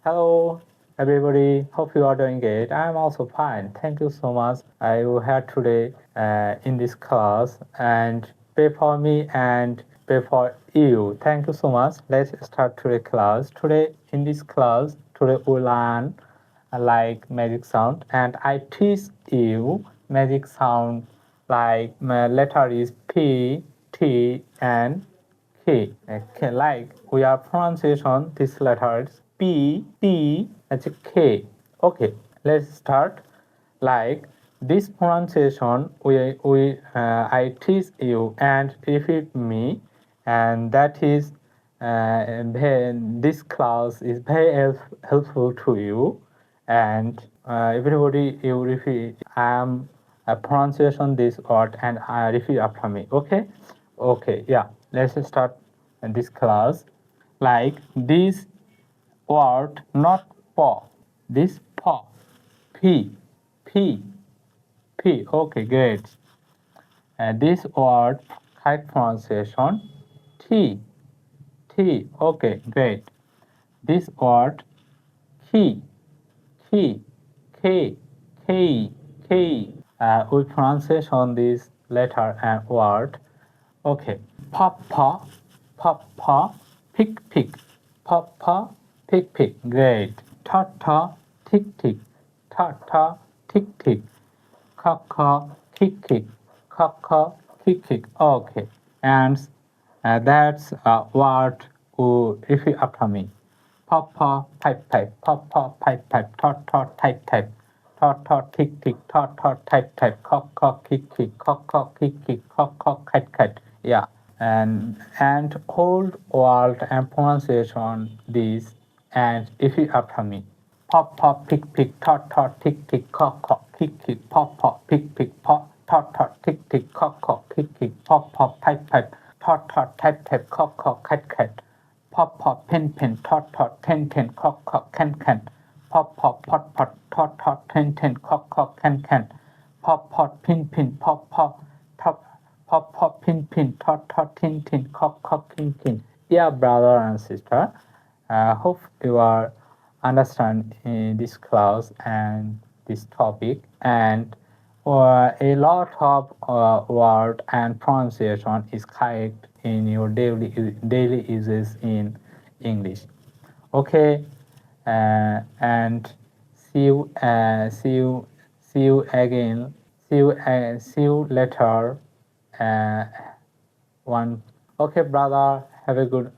Hello, everybody. Hope you are doing good. I'm also fine. Thank you so much. I will here today in this class and pray for me and pray for you. Thank you so much. Let's start today's class. Today in this class, today we learn like magic sound, and I teach you magic sound like my letter is P, T, and K. Okay, like we are pronunciation these letters P, T, and K. Okay, let's start. Like this pronunciation, I teach you and repeat me, and that is this class is very helpful to you, and everybody you repeat. I am pronunciation this word and repeat after me. Okay, yeah. Let's start this class. Like this word, not paw. This paw, p, p, p. Okay, great. This word correct pronunciation, t, t. Okay, great. This word key, key, k, k, k. We pronunciation this letter and word. Okay, papa, papa, pick, pick, papa, pick, pick. Great. Ta ta, tick, tick, ta ta, tick, tick. Kaka, kick, kick, kaka, kick, kick. Okay, and that's what you repeat after me. Papa, pipe, pipe, papa, pipe, pipe, tot, tot, type, type, tot, tot, tick, tick, tot, tot, type, type, cock, cock, kick, kick, cock, cock, kick, kick, cock, cock, cat, cat. Yeah, and hold word and pronunciation this and repeat after me. Pop, pop, pick, pick, tot, tot, tick, tick, cock, cock, kick, kick, pop, pop, pick, pick, pop, tot, tot, tick, tick, cock, cock, kick, kick, pop, pop, pipe, pipe, tot, tot, type, type, cock, cock, cat, cat. Pop, pop, pin, pin, tot, tot, ten, ten, cock, cock, can, can. Pop, pop, pot, pot, tot, tot, ten, ten, cock, cock, can, can. Pop, pot, pin, pin, pop, pop, top, pop, pop, pin, pin, tot, tot, tin, tin, cock, cock, kin, kin. Yeah, brother and sister. Hope you are understand in this class and this topic, and a lot of word and pronunciation is correct in your daily uses in English. Okay, and see you again. See you later. Uh, one. Okay, brother. Have a good